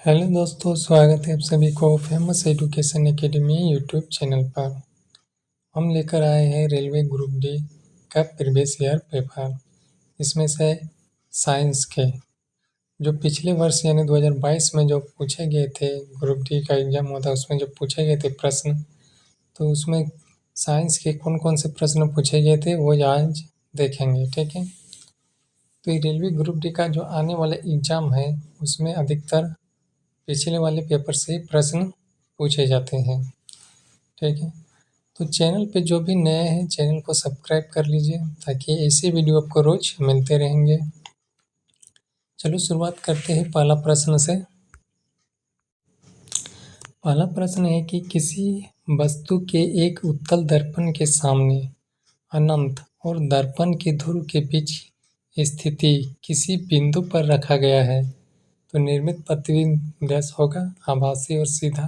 Hello दोस्तों, स्वागत है आप सभी को famous education academy YouTube channel पर। हम लेकर आए हैं रेलवे ग्रुप डी का प्रीवियस ईयर पेपर। इसमें से साइंस के जो पिछले वर्ष यानी 2022 में जो पूछे गए थे, ग्रुप डी का एग्जाम हुआ था उसमें जो पूछे गए थे प्रश्न, तो उसमें साइंस के कौन कौन से प्रश्न पूछे गए थे वो आज देखेंगे। ठीक है, तो ये रेलवे ग्रुप डी का जो आने वाला एग्ज़ाम है उसमें अधिकतर पिछले वाले पेपर से प्रश्न पूछे जाते हैं। ठीक है, तो चैनल पे जो भी नए हैं चैनल को सब्सक्राइब कर लीजिए ताकि ऐसे वीडियो आपको रोज मिलते रहेंगे। चलो शुरुआत करते हैं पहला प्रश्न से। पहला प्रश्न है कि किसी वस्तु के एक उत्तल दर्पण के सामने अनंत और दर्पण के ध्रुव के बीच स्थिति किसी बिंदु पर रखा गया है तो निर्मित प्रतिबिंब डैश होगा, आभासी और सीधा,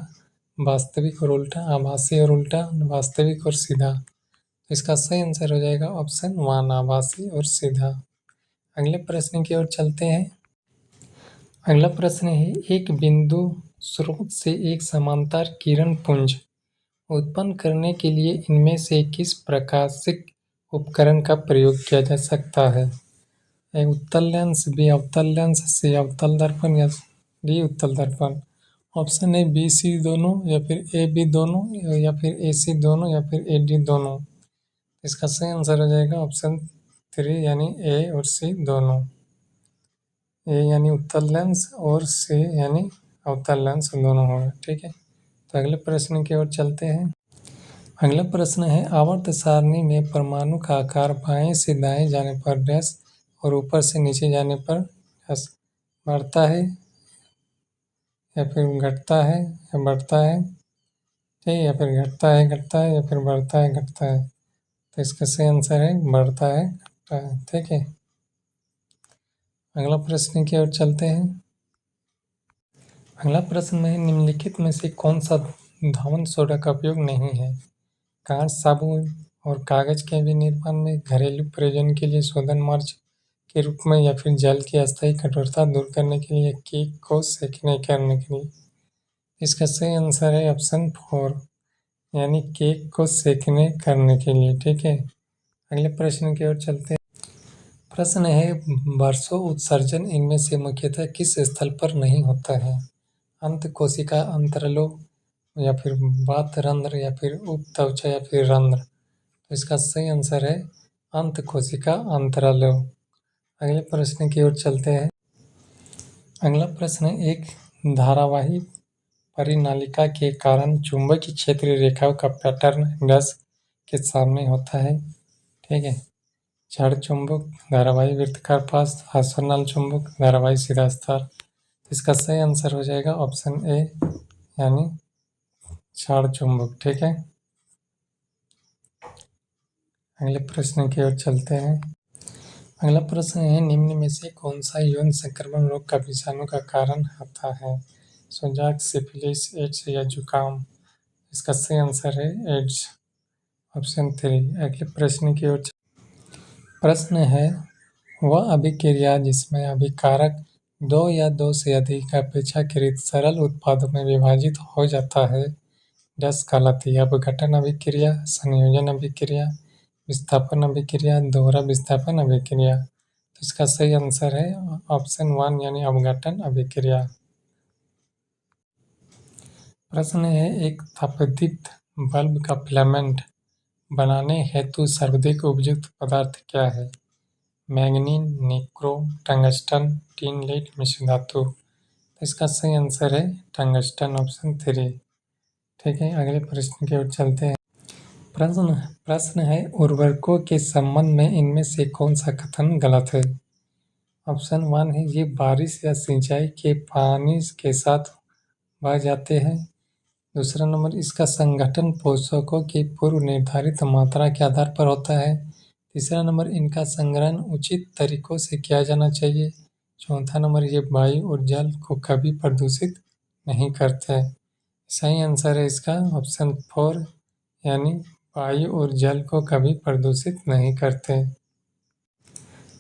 वास्तविक और उल्टा, आभासी और उल्टा, वास्तविक और सीधा। तो इसका सही आंसर हो जाएगा ऑप्शन 1, आभासी और सीधा। अगले प्रश्न की ओर चलते हैं। अगला प्रश्न है, एक बिंदु स्रोत से एक समांतर किरण पुंज उत्पन्न करने के लिए इनमें से किस प्रकाशिक उपकरण का प्रयोग किया जा सकता है? ए उत्तल लेंस, बी अवतल लेंस, सी अवतल दर्पण या डी उत्तल दर्पण। ऑप्शन है बी सी दोनों, या फिर ए बी दोनों, या फिर ए सी दोनों, या फिर ए डी दोनों। इसका सही आंसर हो जाएगा ऑप्शन 3 यानी ए और सी दोनों। ए यानी उत्तल लेंस और सी यानी अवतल लेंस दोनों होगा। ठीक है, तो अगले प्रश्न की ओर चलते हैं। अगला प्रश्न है, आवर्त सारणी में परमाणु का आकार बाएं से दाएं जाने पर डैश और ऊपर से नीचे जाने पर डैश बढ़ता है या फिर घटता है या बढ़ता है? ठीक है, या फिर घटता है घटता है, या फिर बढ़ता है घटता है। तो इसका सही आंसर है बढ़ता है घटता है। ठीक है, अगला प्रश्न की ओर चलते हैं। अगला प्रश्न में निम्नलिखित में से कौन सा धावन सोडा का उपयोग नहीं है? कांच, साबुन और कागज के विनिर्माण में, घरेलू प्रयोजन के लिए, शोधन मार्ग के रूप में, या फिर जल की अस्थायी कठोरता दूर करने के लिए, केक को सेकने करने के लिए। इसका सही आंसर है ऑप्शन 4 यानी केक को सेकने करने के लिए। ठीक है, अगले प्रश्न की ओर चलते हैं। प्रश्न है, वर्षों उत्सर्जन इनमें से मुख्यतः किस स्थल पर नहीं होता है? अंत कोशिका अंतरलों, या फिर वात रंध्र, या फिर उपत्वचा, या फिर रंध्र। तो इसका सही आंसर है अंत कोशिका अंतरालों। अगले प्रश्न की ओर चलते हैं। अगला प्रश्न है, एक धारावाही परिनालिका के कारण चुंबकीय क्षेत्रीय रेखाओं का पैटर्न डैश के सामने होता है? ठीक है, छड़ चुंबक, धारावाही वृत्ताकार पास, आसंजन चुंबक, धारावाही सीधा स्तार। इसका सही आंसर हो जाएगा ऑप्शन ए यानी छड़ चुंबक। ठीक है, अगले प्रश्न की ओर चलते हैं। अगला प्रश्न है, निम्न में से कौन सा यौन संक्रमण रोग का विषाणु का कारण होता है? सोजाक, सिफिलिस, एड्स या जुकाम? इसका सही आंसर है एड्स, ऑप्शन 3। अगले प्रश्न की ओर। प्रश्न है, वह अभिक्रिया जिसमें अभिकारक दो या दो से अधिक अपेक्षाकृत सरल उत्पादों में विभाजित हो जाता है डैश कहलाती है? अपघटन अभिक्रिया, संयोजन अभिक्रिया, विस्थापन अभिक्रिया, दोहरा विस्थापन अभिक्रिया। तो इसका सही आंसर है ऑप्शन 1 यानी अपघटन अभिक्रिया। प्रश्न है, एक तापदीप्त बल्ब का फिलामेंट बनाने हेतु सर्वाधिक उपयुक्त पदार्थ क्या है? मैग्नीन, निक्रोम, टंगस्टन, टिन, लेड, मिश्र धातु। तो इसका सही आंसर है टंगस्टन, ऑप्शन 3। ठीक है, अगले प्रश्न की ओर चलते हैं। प्रश्न है, उर्वरकों के संबंध में इनमें से कौन सा कथन गलत है? ऑप्शन 1 है, ये बारिश या सिंचाई के पानी के साथ बह जाते हैं। दूसरा नंबर, इसका संगठन पोषकों की पूर्व निर्धारित मात्रा के आधार पर होता है। तीसरा नंबर, इनका संग्रहण उचित तरीकों से किया जाना चाहिए। चौथा नंबर, ये वायु और जल को कभी प्रदूषित नहीं करते। सही आंसर है इसका ऑप्शन 4 यानी वायु और जल को कभी प्रदूषित नहीं करते।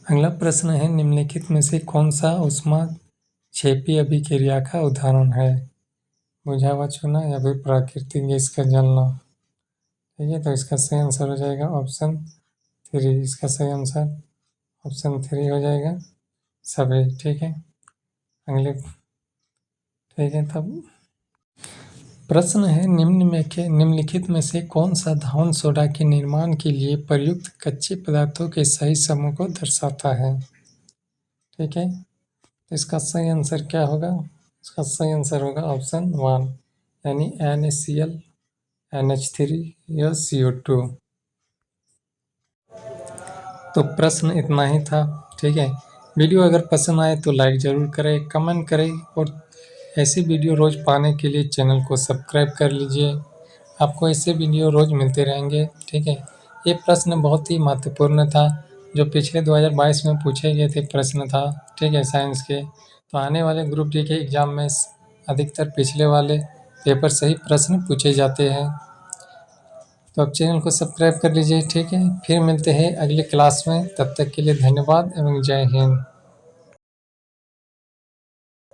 अगला प्रश्न है, निम्नलिखित में से कौन सा ऊष्मा छेपी अभिक्रिया का उदाहरण है? बुझा हुआ चूना या फिर प्राकृतिक गैस का जलना? ठीक है, तो इसका सही आंसर हो जाएगा ऑप्शन 3। इसका सही आंसर ऑप्शन 3 हो जाएगा सभी। ठीक है, अगले ठीक है, तब प्रश्न है निम्नलिखित में से कौन सा धावन सोडा के निर्माण के लिए प्रयुक्त कच्चे पदार्थों के सही समूह को दर्शाता है? ठीक है, तो इसका सही आंसर क्या होगा? इसका सही आंसर होगा ऑप्शन 1 यानी NaCl NH3 या CO2। तो प्रश्न इतना ही था। ठीक है, वीडियो अगर पसंद आए तो लाइक ज़रूर करें, कमेंट करें और ऐसी वीडियो रोज़ पाने के लिए चैनल को सब्सक्राइब कर लीजिए। आपको ऐसे वीडियो रोज़ मिलते रहेंगे। ठीक है, ये प्रश्न बहुत ही महत्वपूर्ण था जो पिछले 2022 में पूछे गए थे प्रश्न था। ठीक है, साइंस के। तो आने वाले ग्रुप डी के एग्ज़ाम में अधिकतर पिछले वाले पेपर से ही प्रश्न पूछे जाते हैं। तो आप चैनल को सब्सक्राइब कर लीजिए। ठीक है, फिर मिलते हैं अगले क्लास में। तब तक के लिए धन्यवाद एवं जय हिंद।